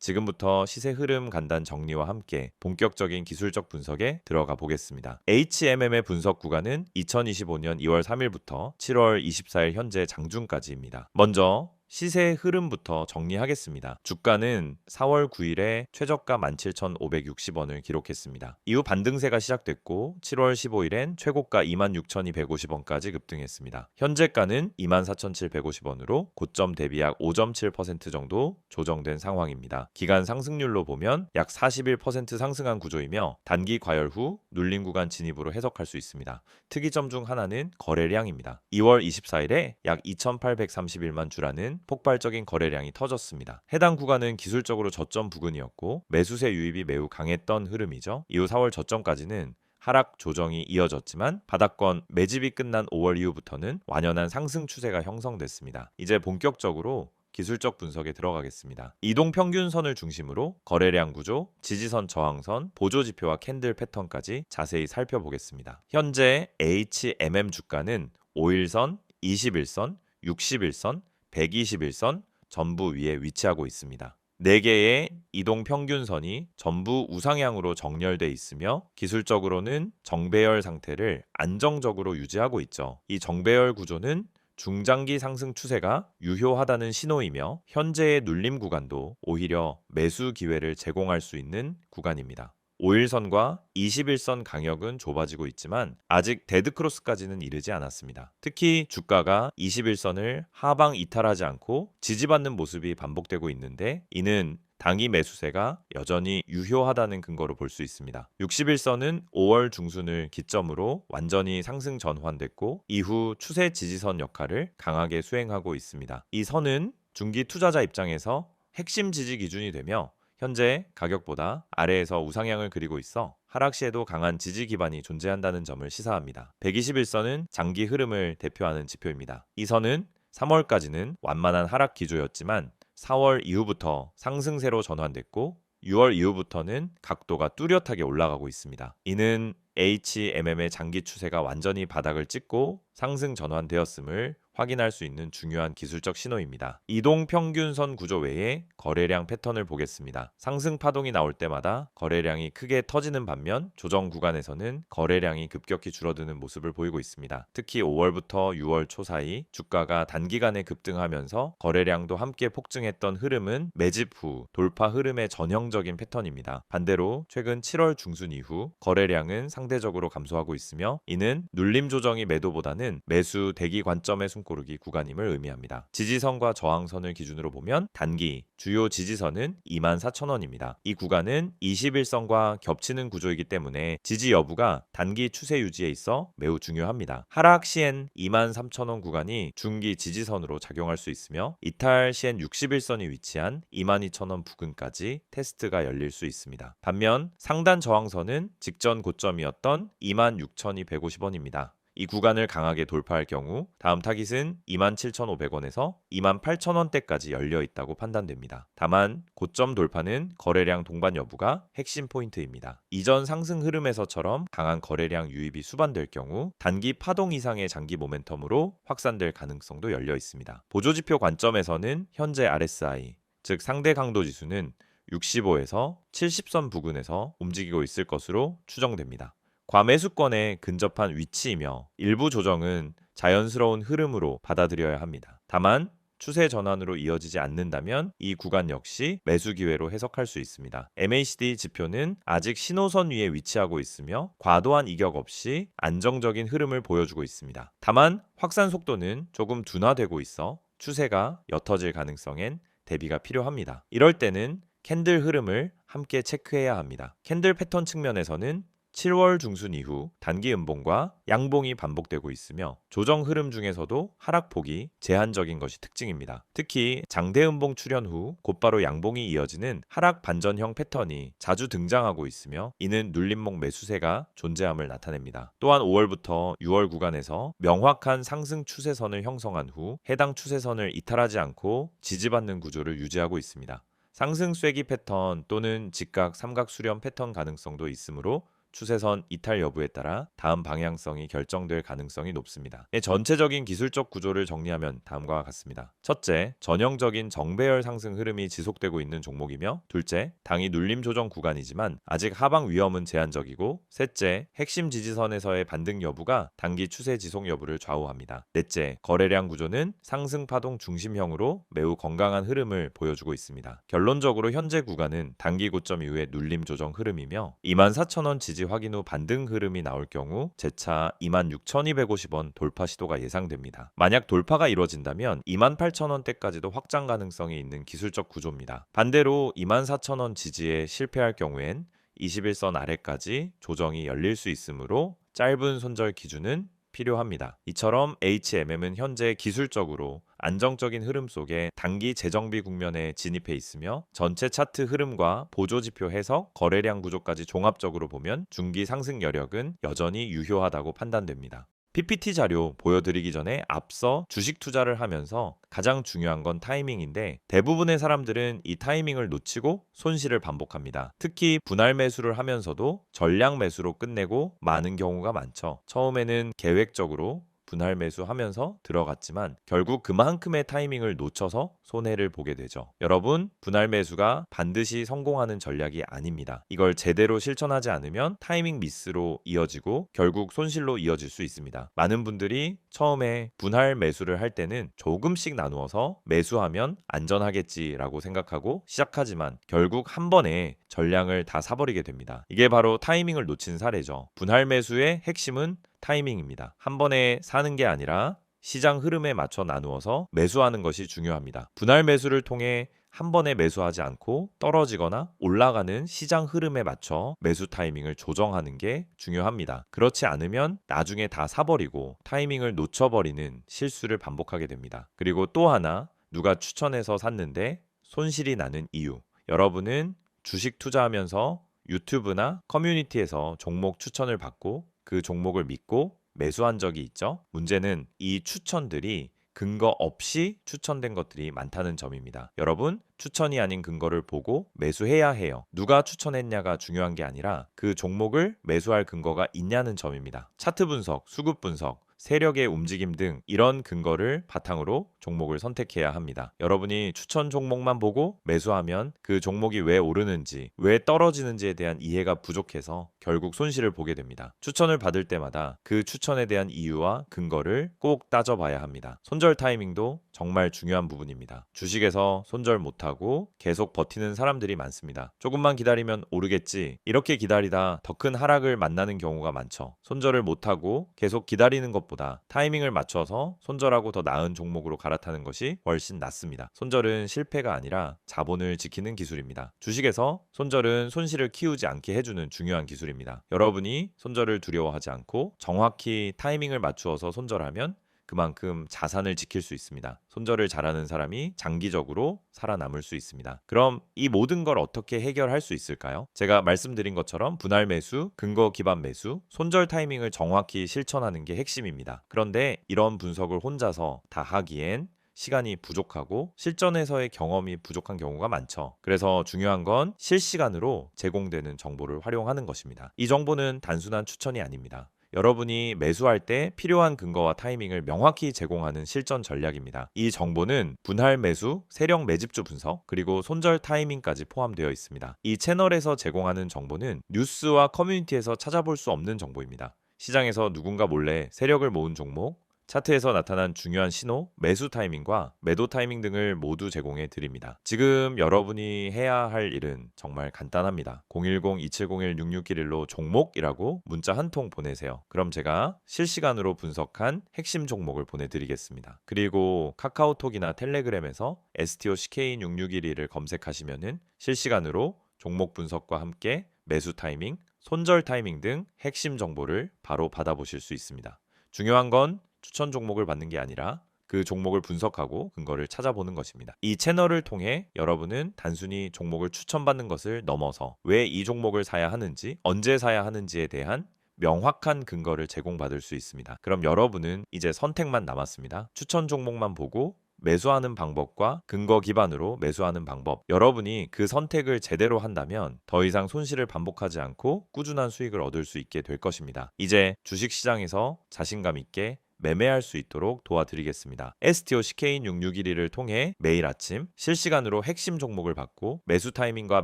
지금부터 시세 흐름 간단 정리와 함께 본격적인 기술적 분석에 들어가 보겠습니다. HMM의 분석 구간은 2025년 2월 3일부터 7월 24일 현재 장중까지입니다. 먼저 시세 흐름부터 정리하겠습니다. 주가는 4월 9일에 최저가 17,560원을 기록했습니다. 이후 반등세가 시작됐고 7월 15일엔 최고가 26,250원까지 급등했습니다. 현재가는 24,750원으로 고점 대비 약 5.7% 정도 조정된 상황입니다. 기간 상승률로 보면 약 41% 상승한 구조이며 단기 과열 후 눌림 구간 진입으로 해석할 수 있습니다. 특이점 중 하나는 거래량입니다. 2월 24일에 약 2,831만 주라는 폭발적인 거래량이 터졌습니다. 해당 구간은 기술적으로 저점 부근이었고 매수세 유입이 매우 강했던 흐름이죠. 이후 4월 저점까지는 하락 조정이 이어졌지만 바닥권 매집이 끝난 5월 이후부터는 완연한 상승 추세가 형성됐습니다. 이제 본격적으로 기술적 분석에 들어가겠습니다. 이동평균선을 중심으로 거래량 구조, 지지선, 저항선, 보조지표와 캔들 패턴까지 자세히 살펴보겠습니다. 현재 HMM 주가는 5일선, 21선, 61선, 121선 전부 위에 위치하고 있습니다. 4개의 이동평균선이 전부 우상향으로 정렬돼 있으며 기술적으로는 정배열 상태를 안정적으로 유지하고 있죠. 이 정배열 구조는 중장기 상승 추세가 유효하다는 신호이며 현재의 눌림 구간도 오히려 매수 기회를 제공할 수 있는 구간입니다. 5일선과 21선 강역은 좁아지고 있지만 아직 데드크로스까지는 이르지 않았습니다. 특히 주가가 21선을 하방 이탈하지 않고 지지받는 모습이 반복되고 있는데 이는 당기 매수세가 여전히 유효하다는 근거로 볼 수 있습니다. 61선은 5월 중순을 기점으로 완전히 상승 전환됐고 이후 추세 지지선 역할을 강하게 수행하고 있습니다. 이 선은 중기 투자자 입장에서 핵심 지지 기준이 되며 현재 가격보다 아래에서 우상향을 그리고 있어 하락 시에도 강한 지지 기반이 존재한다는 점을 시사합니다. 121선은 장기 흐름을 대표하는 지표입니다. 이 선은 3월까지는 완만한 하락 기조였지만 4월 이후부터 상승세로 전환됐고 6월 이후부터는 각도가 뚜렷하게 올라가고 있습니다. 이는 HMM의 장기 추세가 완전히 바닥을 찍고 상승 전환되었음을 확인할 수 있는 중요한 기술적 신호입니다. 이동평균선 구조 외에 거래량 패턴을 보겠습니다. 상승 파동이 나올 때마다 거래량이 크게 터지는 반면 조정 구간에서는 거래량이 급격히 줄어드는 모습을 보이고 있습니다. 특히 5월부터 6월 초 사이 주가가 단기간에 급등하면서 거래량도 함께 폭증했던 흐름은 매집 후 돌파 흐름의 전형적인 패턴입니다. 반대로 최근 7월 중순 이후 거래량은 상대적으로 감소하고 있으며 이는 눌림 조정이 매도보다는 매수 대기 관점의 숨고르기 구간임을 의미합니다. 지지선과 저항선을 기준으로 보면 단기 주요 지지선은 24,000원입니다. 이 구간은 21선과 겹치는 구조이기 때문에 지지 여부가 단기 추세 유지에 있어 매우 중요합니다. 하락 시엔 23,000원 구간이 중기 지지선으로 작용할 수 있으며 이탈 시엔 61선이 위치한 22,000원 부근까지 테스트가 열릴 수 있습니다. 반면 상단 저항선은 직전 고점이었던 26,250원입니다. 이 구간을 강하게 돌파할 경우 다음 타깃은 27,500원에서 28,000원대까지 열려 있다고 판단됩니다. 다만 고점 돌파는 거래량 동반 여부가 핵심 포인트입니다. 이전 상승 흐름에서처럼 강한 거래량 유입이 수반될 경우 단기 파동 이상의 장기 모멘텀으로 확산될 가능성도 열려 있습니다. 보조지표 관점에서는 현재 RSI, 즉 상대 강도 지수는 65에서 70선 부근에서 움직이고 있을 것으로 추정됩니다. 과매수권에 근접한 위치이며 일부 조정은 자연스러운 흐름으로 받아들여야 합니다. 다만 추세 전환으로 이어지지 않는다면 이 구간 역시 매수 기회로 해석할 수 있습니다. MACD 지표는 아직 신호선 위에 위치하고 있으며 과도한 이격 없이 안정적인 흐름을 보여주고 있습니다. 다만 확산 속도는 조금 둔화되고 있어 추세가 옅어질 가능성엔 대비가 필요합니다. 이럴 때는 캔들 흐름을 함께 체크해야 합니다. 캔들 패턴 측면에서는 7월 중순 이후 단기 음봉과 양봉이 반복되고 있으며 조정 흐름 중에서도 하락폭이 제한적인 것이 특징입니다. 특히 장대 음봉 출현 후 곧바로 양봉이 이어지는 하락 반전형 패턴이 자주 등장하고 있으며 이는 눌림목 매수세가 존재함을 나타냅니다. 또한 5월부터 6월 구간에서 명확한 상승 추세선을 형성한 후 해당 추세선을 이탈하지 않고 지지받는 구조를 유지하고 있습니다. 상승 쐐기 패턴 또는 직각 삼각 수렴 패턴 가능성도 있으므로 추세선 이탈 여부에 따라 다음 방향성이 결정될 가능성이 높습니다. 전체적인 기술적 구조를 정리하면 다음과 같습니다. 첫째, 전형적인 정배열 상승 흐름이 지속되고 있는 종목이며, 둘째, 당이 눌림 조정 구간이지만 아직 하방 위험은 제한적이고, 셋째, 핵심 지지선에서의 반등 여부가 단기 추세 지속 여부를 좌우합니다. 넷째, 거래량 구조는 상승 파동 중심형으로 매우 건강한 흐름을 보여주고 있습니다. 결론적으로 현재 구간은 단기 고점 이후의 눌림 조정 흐름이며 24,000원 지지 확인 후 반등 흐름이 나올 경우 재차 26,250원 돌파 시도가 예상됩니다. 만약 돌파가 이루어진다면 28,000원대까지도 확장 가능성이 있는 기술적 구조입니다. 반대로 24,000원 지지에 실패할 경우엔 21선 아래까지 조정이 열릴 수 있으므로 짧은 손절 기준은 필요합니다. 이처럼 HMM은 현재 기술적으로 안정적인 흐름 속에 단기 재정비 국면에 진입해 있으며, 전체 차트 흐름과 보조지표 해석, 거래량 구조까지 종합적으로 보면 중기 상승 여력은 여전히 유효하다고 판단됩니다. PPT 자료 보여드리기 전에 앞서 주식 투자를 하면서 가장 중요한 건 타이밍인데, 대부분의 사람들은 이 타이밍을 놓치고 손실을 반복합니다. 특히 분할 매수를 하면서도 전량 매수로 끝내고 마는 경우가 많죠. 처음에는 계획적으로 분할 매수하면서 들어갔지만 결국 그만큼의 타이밍을 놓쳐서 손해를 보게 되죠. 여러분, 분할 매수가 반드시 성공하는 전략이 아닙니다. 이걸 제대로 실천하지 않으면 타이밍 미스로 이어지고 결국 손실로 이어질 수 있습니다. 많은 분들이 처음에 분할 매수를 할 때는 조금씩 나누어서 매수하면 안전하겠지라고 생각하고 시작하지만 결국 한 번에 전량을 다 사버리게 됩니다. 이게 바로 타이밍을 놓친 사례죠. 분할 매수의 핵심은 타이밍입니다. 한 번에 사는 게 아니라 시장 흐름에 맞춰 나누어서 매수하는 것이 중요합니다. 분할 매수를 통해 한 번에 매수하지 않고 떨어지거나 올라가는 시장 흐름에 맞춰 매수 타이밍을 조정하는 게 중요합니다. 그렇지 않으면 나중에 다 사버리고 타이밍을 놓쳐버리는 실수를 반복하게 됩니다. 그리고 또 하나, 누가 추천해서 샀는데 손실이 나는 이유. 여러분은 주식 투자하면서 유튜브나 커뮤니티에서 종목 추천을 받고 그 종목을 믿고 매수한 적이 있죠. 문제는 이 추천들이 근거 없이 추천된 것들이 많다는 점입니다. 여러분, 추천이 아닌 근거를 보고 매수해야 해요. 누가 추천했냐가 중요한 게 아니라 그 종목을 매수할 근거가 있냐는 점입니다. 차트 분석, 수급 분석, 세력의 움직임 등 이런 근거를 바탕으로 종목을 선택해야 합니다. 여러분이 추천 종목만 보고 매수하면 그 종목이 왜 오르는지, 왜 떨어지는지에 대한 이해가 부족해서 결국 손실을 보게 됩니다. 추천을 받을 때마다 그 추천에 대한 이유와 근거를 꼭 따져봐야 합니다. 손절 타이밍도 정말 중요한 부분입니다. 주식에서 손절 못하고 계속 버티는 사람들이 많습니다. 조금만 기다리면 오르겠지, 이렇게 기다리다 더 큰 하락을 만나는 경우가 많죠. 손절을 못하고 계속 기다리는 것보다 타이밍을 맞춰서 손절하고 더 나은 종목으로 갈아타는 것이 훨씬 낫습니다. 손절은 실패가 아니라 자본을 지키는 기술입니다. 주식에서 손절은 손실을 키우지 않게 해주는 중요한 기술입니다. 여러분이 손절을 두려워하지 않고 정확히 타이밍을 맞추어서 손절하면 그만큼 자산을 지킬 수 있습니다. 손절을 잘하는 사람이 장기적으로 살아남을 수 있습니다. 그럼 이 모든 걸 어떻게 해결할 수 있을까요? 제가 말씀드린 것처럼 분할 매수, 근거 기반 매수, 손절 타이밍을 정확히 실천하는 게 핵심입니다. 그런데 이런 분석을 혼자서 다 하기엔 시간이 부족하고 실전에서의 경험이 부족한 경우가 많죠. 그래서 중요한 건 실시간으로 제공되는 정보를 활용하는 것입니다. 이 정보는 단순한 추천이 아닙니다. 여러분이 매수할 때 필요한 근거와 타이밍을 명확히 제공하는 실전 전략입니다. 이 정보는 분할 매수, 세력 매집주 분석, 그리고 손절 타이밍까지 포함되어 있습니다. 이 채널에서 제공하는 정보는 뉴스와 커뮤니티에서 찾아볼 수 없는 정보입니다. 시장에서 누군가 몰래 세력을 모은 종목, 차트에서 나타난 중요한 신호, 매수 타이밍과 매도 타이밍 등을 모두 제공해 드립니다. 지금 여러분이 해야 할 일은 정말 간단합니다. 010-2701-6611로 종목이라고 문자 한 통 보내세요. 그럼 제가 실시간으로 분석한 핵심 종목을 보내드리겠습니다. 그리고 카카오톡이나 텔레그램에서 STOCK661을 검색하시면은 실시간으로 종목 분석과 함께 매수 타이밍, 손절 타이밍 등 핵심 정보를 바로 받아보실 수 있습니다. 중요한 건 추천 종목을 받는 게 아니라 그 종목을 분석하고 근거를 찾아보는 것입니다. 이 채널을 통해 여러분은 단순히 종목을 추천받는 것을 넘어서 왜 이 종목을 사야 하는지, 언제 사야 하는지에 대한 명확한 근거를 제공받을 수 있습니다. 그럼 여러분은 이제 선택만 남았습니다. 추천 종목만 보고 매수하는 방법과 근거 기반으로 매수하는 방법. 여러분이 그 선택을 제대로 한다면 더 이상 손실을 반복하지 않고 꾸준한 수익을 얻을 수 있게 될 것입니다. 이제 주식시장에서 자신감 있게 매매할 수 있도록 도와드리겠습니다. STO CK6611을 통해 매일 아침 실시간으로 핵심 종목을 받고 매수 타이밍과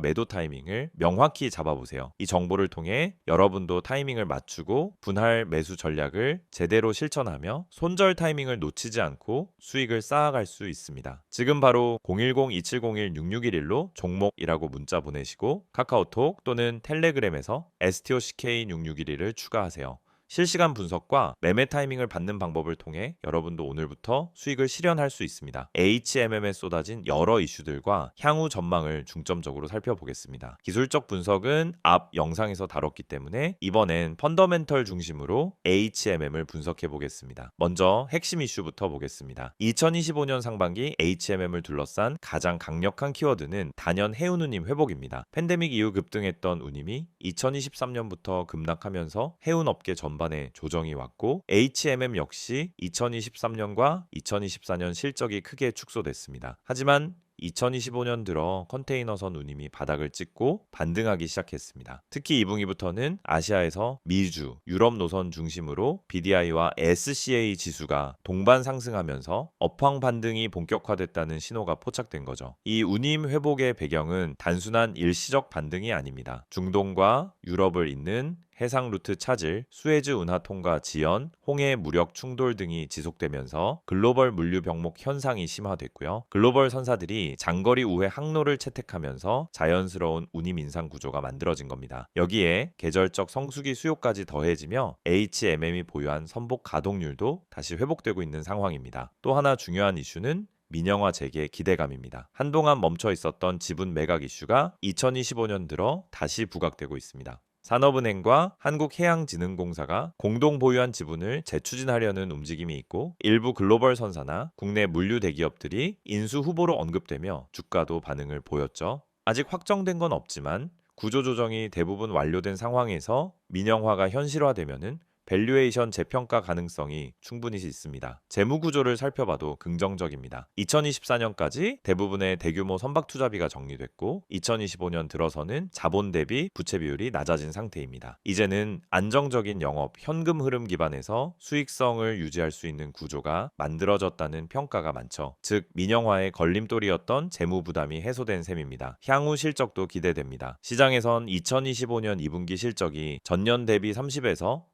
매도 타이밍을 명확히 잡아보세요. 이 정보를 통해 여러분도 타이밍을 맞추고 분할 매수 전략을 제대로 실천하며 손절 타이밍을 놓치지 않고 수익을 쌓아갈 수 있습니다. 지금 바로 010-2701-6611로 종목이라고 문자 보내시고 카카오톡 또는 텔레그램에서 STO CK6611을 추가하세요. 실시간 분석과 매매 타이밍을 받는 방법을 통해 여러분도 오늘부터 수익을 실현할 수 있습니다. HMM에 쏟아진 여러 이슈들과 향후 전망을 중점적으로 살펴보겠습니다. 기술적 분석은 앞 영상에서 다뤘기 때문에 이번엔 펀더멘털 중심으로 HMM을 분석해 보겠습니다. 먼저 핵심 이슈부터 보겠습니다. 2025년 상반기 HMM을 둘러싼 가장 강력한 키워드는 단연 해운우님 회복입니다. 팬데믹 이후 급등했던 운임이 2023년부터 급락하면서 해운업계 전반에 조정이 왔고 HMM 역시 2023년과 2024년 실적이 크게 축소됐습니다. 하지만 2025년 들어 컨테이너선 운임이 바닥을 찍고 반등하기 시작했습니다. 특히 2분기부터는 아시아에서 미주, 유럽 노선 중심으로 BDI와 SCA 지수가 동반 상승하면서 업황 반등이 본격화됐다는 신호가 포착된 거죠. 이 운임 회복의 배경은 단순한 일시적 반등이 아닙니다. 중동과 유럽을 잇는 해상 루트 차질, 수에즈 운하 통과 지연, 홍해 무력 충돌 등이 지속되면서 글로벌 물류 병목 현상이 심화됐고요. 글로벌 선사들이 장거리 우회 항로를 채택하면서 자연스러운 운임 인상 구조가 만들어진 겁니다. 여기에 계절적 성수기 수요까지 더해지며 HMM이 보유한 선복 가동률도 다시 회복되고 있는 상황입니다. 또 하나 중요한 이슈는 민영화 재개 기대감입니다. 한동안 멈춰 있었던 지분 매각 이슈가 2025년 들어 다시 부각되고 있습니다. 산업은행과 한국해양진흥공사가 공동 보유한 지분을 재추진하려는 움직임이 있고 일부 글로벌 선사나 국내 물류 대기업들이 인수 후보로 언급되며 주가도 반응을 보였죠. 아직 확정된 건 없지만 구조조정이 대부분 완료된 상황에서 민영화가 현실화되면은 밸류에이션 재평가 가능성이 충분히 있습니다. 재무 구조를 살펴봐도 긍정적입니다. 2024년까지 대부분의 대규모 선박 투자비가 정리됐고 2025년 들어서는 자본 대비 부채 비율이 낮아진 상태입니다. 이제는 안정적인 영업, 현금 흐름 기반에서 수익성을 유지할 수 있는 구조가 만들어졌다는 평가가 많죠. 즉 민영화의 걸림돌이었던 재무 부담이 해소된 셈입니다. 향후 실적도 기대됩니다. 시장에선 2025년 2분기 실적이 전년 대비 30에서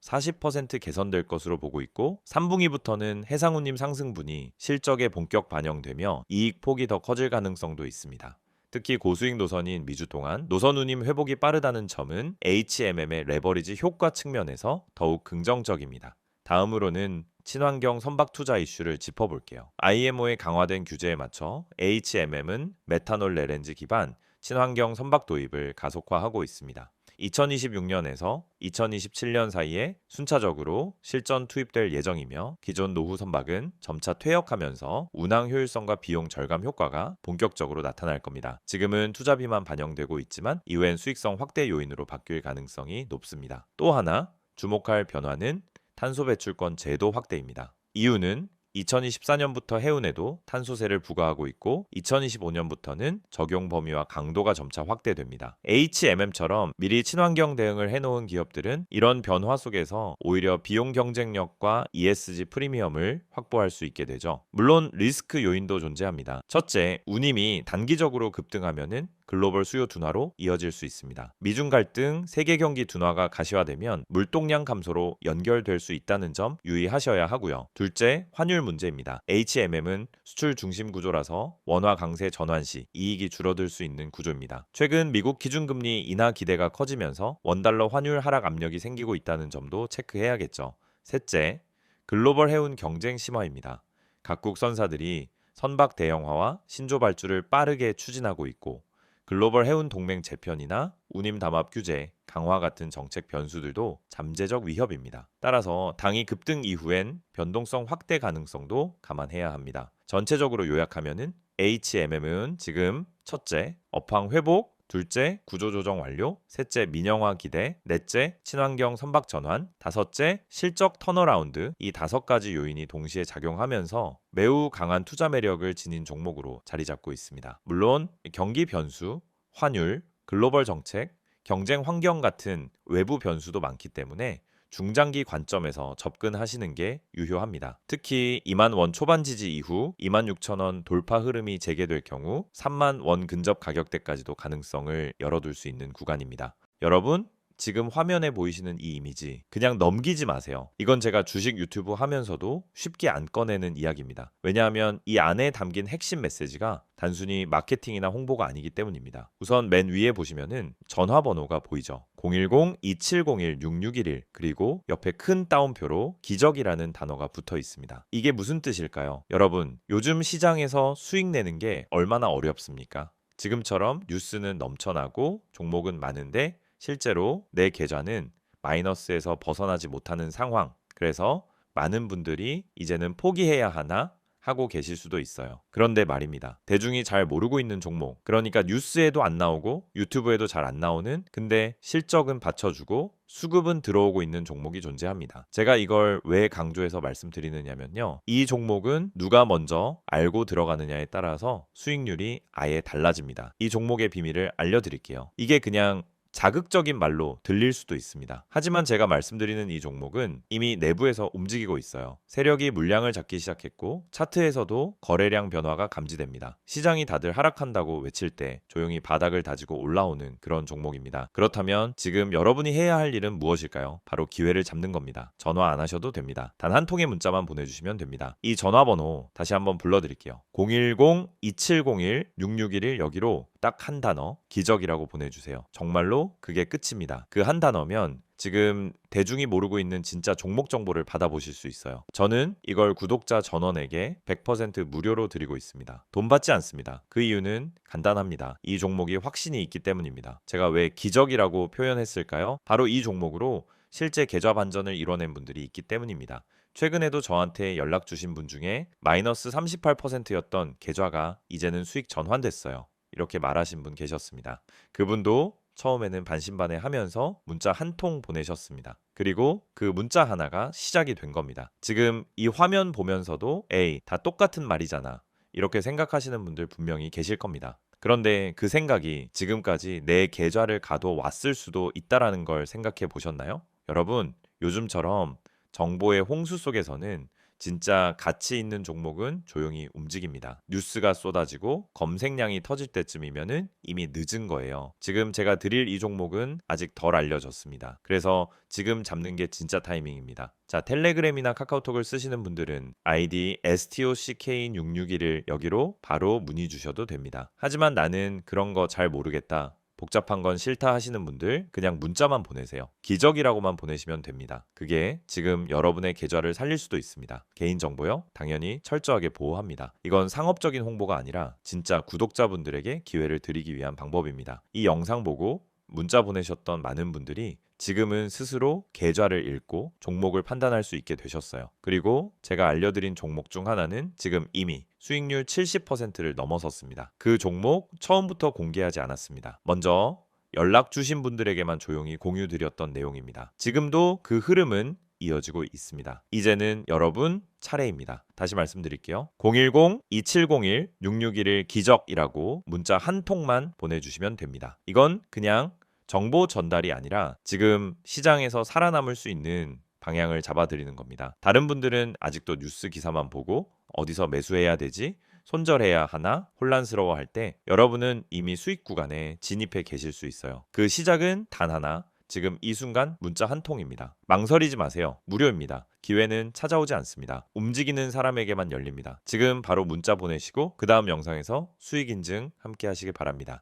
40% 개선될 것으로 보고 있고 3분기부터는 해상운임 상승분이 실적에 본격 반영되며 이익 폭이 더 커질 가능성도 있습니다. 특히 고수익 노선인 미주 동안 노선 운임 회복이 빠르다는 점은 HMM의 레버리지 효과 측면에서 더욱 긍정적입니다. 다음으로는 친환경 선박 투자 이슈를 짚어볼게요. IMO의 강화된 규제에 맞춰 HMM은 메탄올 LNG 기반 친환경 선박 도입을 가속화하고 있습니다. 2026년에서 2027년 사이에 순차적으로 실전 투입될 예정이며 기존 노후 선박은 점차 퇴역하면서 운항 효율성과 비용 절감 효과가 본격적으로 나타날 겁니다. 지금은 투자비만 반영되고 있지만 이후엔 수익성 확대 요인으로 바뀔 가능성이 높습니다. 또 하나 주목할 변화는 탄소 배출권 제도 확대입니다. 이유는 2024년부터 해운에도 탄소세를 부과하고 있고 2025년부터는 적용 범위와 강도가 점차 확대됩니다. HMM처럼 미리 친환경 대응을 해놓은 기업들은 이런 변화 속에서 오히려 비용 경쟁력과 ESG 프리미엄을 확보할 수 있게 되죠. 물론 리스크 요인도 존재합니다. 첫째, 운임이 단기적으로 급등하면은 글로벌 수요 둔화로 이어질 수 있습니다. 미중 갈등, 세계 경기 둔화가 가시화되면 물동량 감소로 연결될 수 있다는 점 유의하셔야 하고요. 둘째, 환율 문제입니다. HMM은 수출 중심 구조라서 원화 강세 전환 시 이익이 줄어들 수 있는 구조입니다. 최근 미국 기준금리 인하 기대가 커지면서 원달러 환율 하락 압력이 생기고 있다는 점도 체크해야겠죠. 셋째, 글로벌 해운 경쟁 심화입니다. 각국 선사들이 선박 대형화와 신조 발주를 빠르게 추진하고 있고 글로벌 해운 동맹 재편이나 운임 담합 규제, 강화 같은 정책 변수들도 잠재적 위협입니다. 따라서 당이 급등 이후엔 변동성 확대 가능성도 감안해야 합니다. 전체적으로 요약하면은 HMM은 지금 첫째, 업황 회복, 둘째, 구조조정 완료. 셋째, 민영화 기대. 넷째, 친환경 선박 전환. 다섯째, 실적 턴어라운드. 이 5가지 요인이 동시에 작용하면서 매우 강한 투자 매력을 지닌 종목으로 자리 잡고 있습니다. 물론 경기 변수, 환율, 글로벌 정책, 경쟁 환경 같은 외부 변수도 많기 때문에 중장기 관점에서 접근하시는 게 유효합니다. 특히 2만 원 초반 지지 이후 26,000원 돌파 흐름이 재개될 경우 3만 원 근접 가격대까지도 가능성을 열어둘 수 있는 구간입니다. 여러분, 지금 화면에 보이시는 이 이미지 그냥 넘기지 마세요. 이건 제가 주식 유튜브 하면서도 쉽게 안 꺼내는 이야기입니다. 왜냐하면 이 안에 담긴 핵심 메시지가 단순히 마케팅이나 홍보가 아니기 때문입니다. 우선 맨 위에 보시면은 전화번호가 보이죠. 010-2701-6611 그리고 옆에 큰 따옴표로 기적이라는 단어가 붙어 있습니다. 이게 무슨 뜻일까요? 여러분, 요즘 시장에서 수익 내는 게 얼마나 어렵습니까? 지금처럼 뉴스는 넘쳐나고 종목은 많은데 실제로 내 계좌는 마이너스에서 벗어나지 못하는 상황. 그래서 많은 분들이 이제는 포기해야 하나 하고 계실 수도 있어요. 그런데 말입니다. 대중이 잘 모르고 있는 종목. 그러니까 뉴스에도 안 나오고 유튜브에도 잘 안 나오는 근데 실적은 받쳐주고 수급은 들어오고 있는 종목이 존재합니다. 제가 이걸 왜 강조해서 말씀드리느냐면요. 이 종목은 누가 먼저 알고 들어가느냐에 따라서 수익률이 아예 달라집니다. 이 종목의 비밀을 알려드릴게요. 이게 그냥 자극적인 말로 들릴 수도 있습니다. 하지만 제가 말씀드리는 이 종목은 이미 내부에서 움직이고 있어요. 세력이 물량을 잡기 시작했고 차트에서도 거래량 변화가 감지됩니다. 시장이 다들 하락한다고 외칠 때 조용히 바닥을 다지고 올라오는 그런 종목입니다. 그렇다면 지금 여러분이 해야 할 일은 무엇일까요? 바로 기회를 잡는 겁니다. 전화 안 하셔도 됩니다. 단 한 통의 문자만 보내주시면 됩니다. 이 전화번호 다시 한번 불러드릴게요. 010-2701-6611 여기로 딱 한 단어 기적이라고 보내주세요. 정말로 그게 끝입니다. 그 한 단어면 지금 대중이 모르고 있는 진짜 종목 정보를 받아보실 수 있어요. 저는 이걸 구독자 전원에게 100% 무료로 드리고 있습니다. 돈 받지 않습니다. 그 이유는 간단합니다. 이 종목이 확신이 있기 때문입니다. 제가 왜 기적이라고 표현했을까요? 바로 이 종목으로 실제 계좌 반전을 이뤄낸 분들이 있기 때문입니다. 최근에도 저한테 연락 주신 분 중에 마이너스 38%였던 계좌가 이제는 수익 전환됐어요. 이렇게 말하신 분 계셨습니다. 그분도 처음에는 반신반의하면서 문자 한 통 보내셨습니다. 그리고 그 문자 하나가 시작이 된 겁니다. 지금 이 화면 보면서도 에이, 다 똑같은 말이잖아. 이렇게 생각하시는 분들 분명히 계실 겁니다. 그런데 그 생각이 지금까지 내 계좌를 가둬왔을 수도 있다라는 걸 생각해 보셨나요? 여러분, 요즘처럼 정보의 홍수 속에서는 진짜 가치 있는 종목은 조용히 움직입니다. 뉴스가 쏟아지고 검색량이 터질 때쯤이면은 이미 늦은 거예요. 지금 제가 드릴 이 종목은 아직 덜 알려졌습니다. 그래서 지금 잡는 게 진짜 타이밍입니다. 자, 텔레그램이나 카카오톡을 쓰시는 분들은 아이디 STOCK661을 여기로 바로 문의 주셔도 됩니다. 하지만 나는 그런 거 잘 모르겠다. 복잡한 건 싫다 하시는 분들 그냥 문자만 보내세요. 기적이라고만 보내시면 됩니다. 그게 지금 여러분의 계좌를 살릴 수도 있습니다. 개인정보요? 당연히 철저하게 보호합니다. 이건 상업적인 홍보가 아니라 진짜 구독자분들에게 기회를 드리기 위한 방법입니다. 이 영상 보고 문자 보내셨던 많은 분들이 지금은 스스로 계좌를 읽고 종목을 판단할 수 있게 되셨어요. 그리고 제가 알려드린 종목 중 하나는 지금 이미 수익률 70%를 넘어섰습니다. 그 종목 처음부터 공개하지 않았습니다. 먼저 연락 주신 분들에게만 조용히 공유드렸던 내용입니다. 지금도 그 흐름은 이어지고 있습니다. 이제는 여러분 차례입니다. 다시 말씀드릴게요. 010-2701-6611 기적이라고 문자 한 통만 보내주시면 됩니다. 이건 그냥 정보 전달이 아니라 지금 시장에서 살아남을 수 있는 방향을 잡아드리는 겁니다. 다른 분들은 아직도 뉴스 기사만 보고 어디서 매수해야 되지? 손절해야 하나? 혼란스러워할 때 여러분은 이미 수익 구간에 진입해 계실 수 있어요. 그 시작은 단 하나. 지금 이 순간 문자 한 통입니다. 망설이지 마세요. 무료입니다. 기회는 찾아오지 않습니다. 움직이는 사람에게만 열립니다. 지금 바로 문자 보내시고 그 다음 영상에서 수익 인증 함께 하시길 바랍니다.